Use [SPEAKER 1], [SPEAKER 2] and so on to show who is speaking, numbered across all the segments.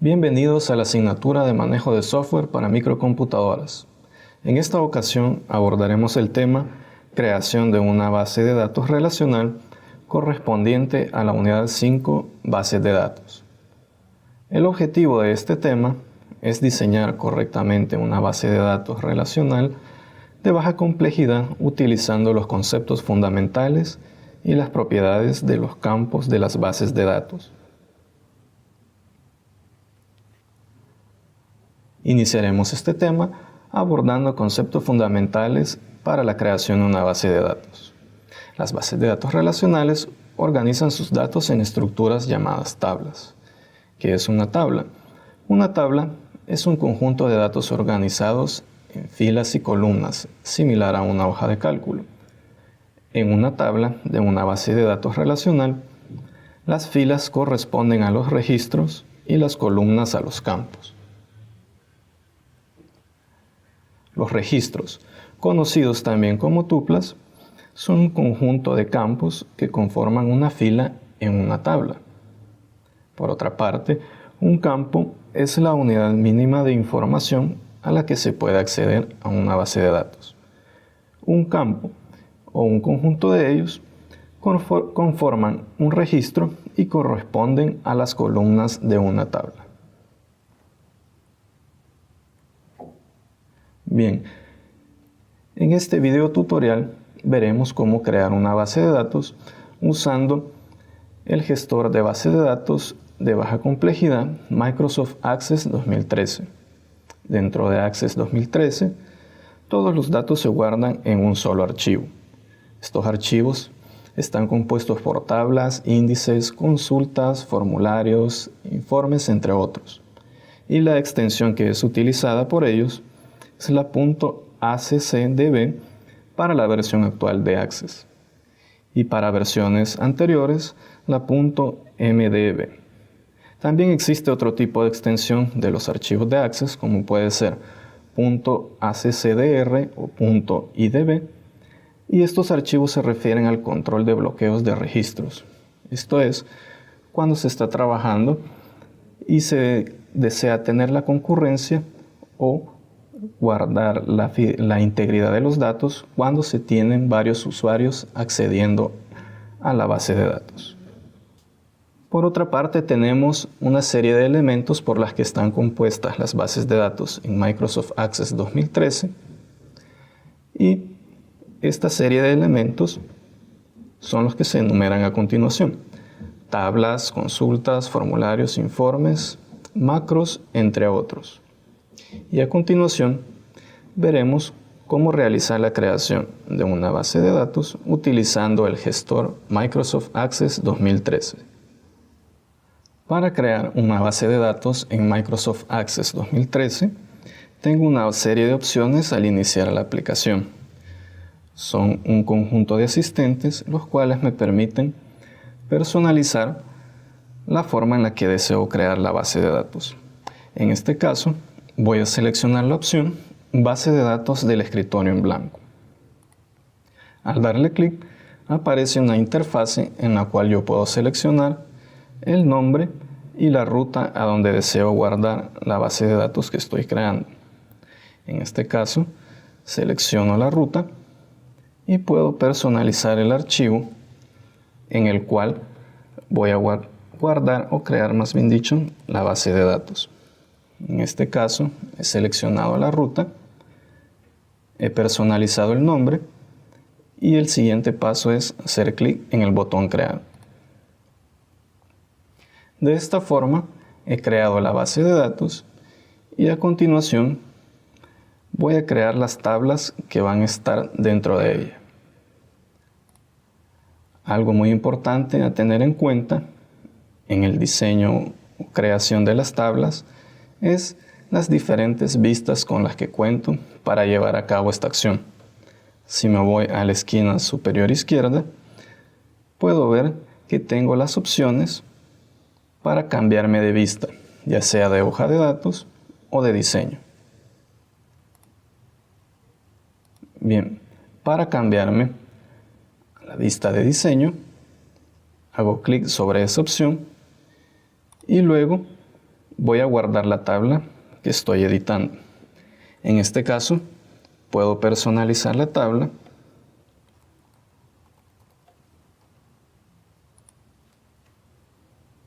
[SPEAKER 1] Bienvenidos a la asignatura de manejo de software para microcomputadoras. En esta ocasión abordaremos el tema creación de una base de datos relacional correspondiente a la unidad 5, bases de datos. El objetivo de este tema es diseñar correctamente una base de datos relacional de baja complejidad utilizando los conceptos fundamentales y las propiedades de los campos de las bases de datos. Iniciaremos este tema abordando conceptos fundamentales para la creación de una base de datos. Las bases de datos relacionales organizan sus datos en estructuras llamadas tablas. ¿Qué es una tabla? Una tabla es un conjunto de datos organizados en filas y columnas, similar a una hoja de cálculo. En una tabla de una base de datos relacional, las filas corresponden a los registros y las columnas a los campos. Los registros, conocidos también como tuplas, son un conjunto de campos que conforman una fila en una tabla. Por otra parte, un campo es la unidad mínima de información a la que se puede acceder a una base de datos. Un campo o un conjunto de ellos conforman un registro y corresponden a las columnas de una tabla. Bien, en este video tutorial veremos cómo crear una base de datos usando el gestor de base de datos de baja complejidad Microsoft Access 2013. Dentro de Access 2013, todos los datos se guardan en un solo archivo. Estos archivos están compuestos por tablas, índices, consultas, formularios, informes, entre otros. Y la extensión que es utilizada por ellos es la .accdb para la versión actual de Access. Y para versiones anteriores, la .mdb. También existe otro tipo de extensión de los archivos de Access, como puede ser .accdr o .idb, y estos archivos se refieren al control de bloqueos de registros. Esto es, cuando se está trabajando y se desea tener la concurrencia o guardar la integridad de los datos cuando se tienen varios usuarios accediendo a la base de datos. Por otra parte, tenemos una serie de elementos por las que están compuestas las bases de datos en Microsoft Access 2013 y esta serie de elementos son los que se enumeran a continuación: tablas, consultas, formularios, informes, macros, entre otros. Y a continuación veremos cómo realizar la creación de una base de datos utilizando el gestor Microsoft Access 2013. Para crear una base de datos en Microsoft Access 2013, tengo una serie de opciones al iniciar la aplicación. Son un conjunto de asistentes los cuales me permiten personalizar la forma en la que deseo crear la base de datos. En este caso, voy a seleccionar la opción Base de datos del escritorio en blanco. Al darle clic, aparece una interfase en la cual yo puedo seleccionar el nombre y la ruta a donde deseo guardar la base de datos que estoy creando. En este caso, selecciono la ruta y puedo personalizar el archivo en el cual voy a guardar o crear, más bien dicho, la base de datos. En este caso, he seleccionado la ruta, he personalizado el nombre y el siguiente paso es hacer clic en el botón Crear. De esta forma, he creado la base de datos y a continuación voy a crear las tablas que van a estar dentro de ella. Algo muy importante a tener en cuenta en el diseño o creación de las tablas es las diferentes vistas con las que cuento para llevar a cabo esta acción. Si me voy a la esquina superior izquierda, puedo ver que tengo las opciones para cambiarme de vista, ya sea de hoja de datos o de diseño. Bien, para cambiarme a la vista de diseño, hago clic sobre esa opción y luego voy a guardar la tabla que estoy editando. En este caso, puedo personalizar la tabla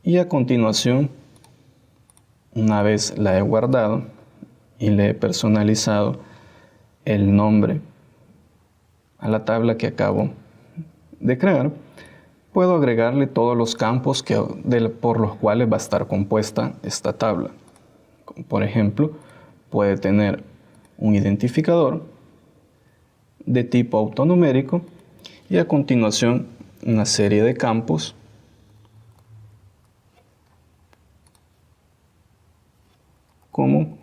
[SPEAKER 1] y a continuación, una vez la he guardado y le he personalizado el nombre a la tabla que acabo de crear, puedo agregarle todos los campos por los cuales va a estar compuesta esta tabla. Por ejemplo, puede tener un identificador de tipo autonumérico y a continuación una serie de campos como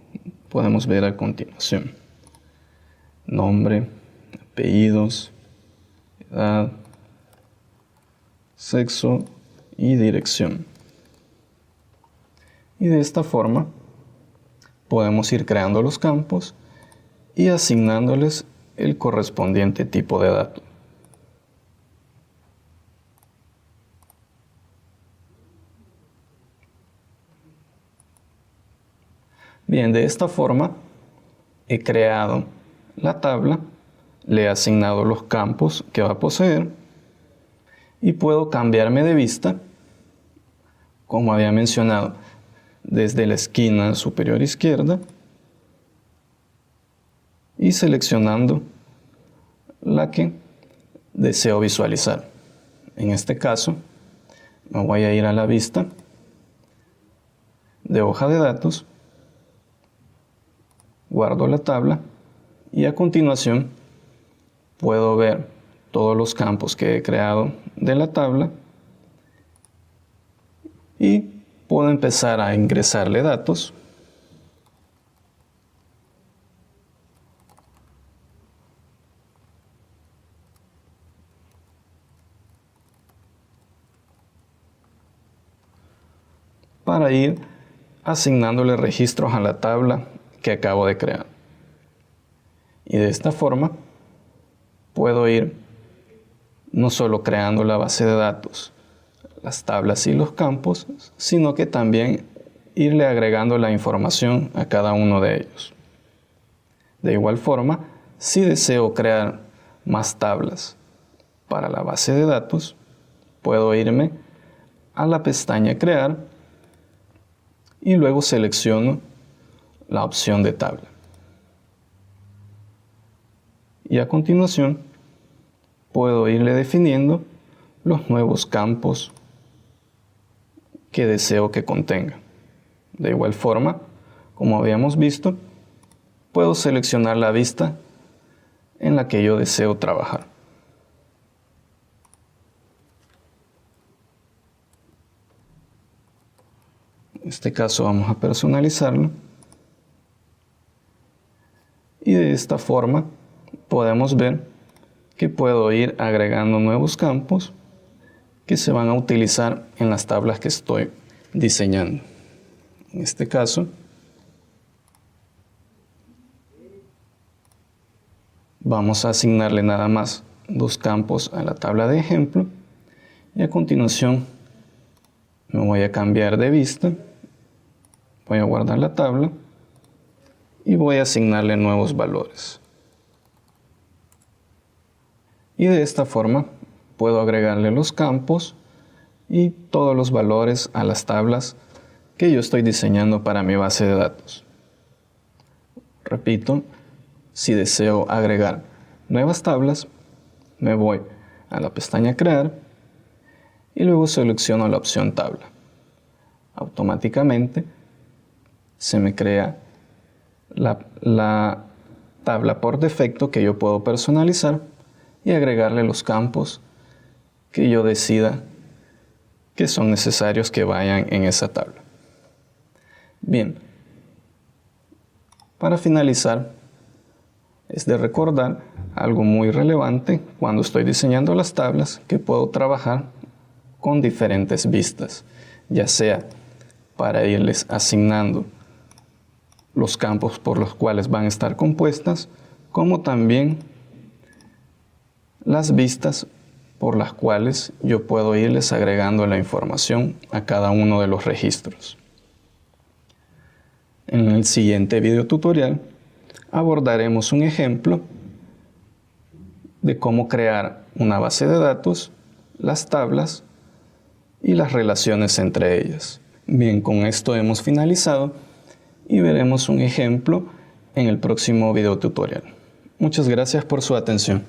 [SPEAKER 1] podemos ver a continuación: nombre, apellidos, edad, sexo y dirección. Y de esta forma podemos ir creando los campos y asignándoles el correspondiente tipo de dato. Bien, de esta forma he creado la tabla, le he asignado los campos que va a poseer y puedo cambiarme de vista, como había mencionado, desde la esquina superior izquierda y seleccionando la que deseo visualizar. En este caso, me voy a ir a la vista de hoja de datos, guardo la tabla y a continuación puedo ver todos los campos que he creado de la tabla y puedo empezar a ingresarle datos. Para ir asignándole registros a la tabla que acabo de crear. Y de esta forma puedo ir no solo creando la base de datos, las tablas y los campos, sino que también irle agregando la información a cada uno de ellos. De igual forma, si deseo crear más tablas para la base de datos, puedo irme a la pestaña Crear y luego selecciono la opción de tabla. Y a continuación puedo irle definiendo los nuevos campos que deseo que contenga. De igual forma, como habíamos visto, puedo seleccionar la vista en la que yo deseo trabajar. En este caso vamos a personalizarlo. Y de esta forma podemos ver que puedo ir agregando nuevos campos que se van a utilizar en las tablas que estoy diseñando. En este caso, vamos a asignarle nada más 2 campos a la tabla de ejemplo y a continuación me voy a cambiar de vista, voy a guardar la tabla y voy a asignarle nuevos valores. Y de esta forma puedo agregarle los campos y todos los valores a las tablas que yo estoy diseñando para mi base de datos. Repito, si deseo agregar nuevas tablas, me voy a la pestaña Crear y luego selecciono la opción Tabla. Automáticamente se me crea la tabla por defecto que yo puedo personalizar y agregarle los campos que yo decida que son necesarios que vayan en esa tabla. Bien, para finalizar, es de recordar algo muy relevante cuando estoy diseñando las tablas, que puedo trabajar con diferentes vistas, ya sea para irles asignando los campos por los cuales van a estar compuestas, como también las vistas por las cuales yo puedo irles agregando la información a cada uno de los registros. En el siguiente video tutorial abordaremos un ejemplo de cómo crear una base de datos, las tablas y las relaciones entre ellas. Bien, con esto hemos finalizado y veremos un ejemplo en el próximo video tutorial. Muchas gracias por su atención.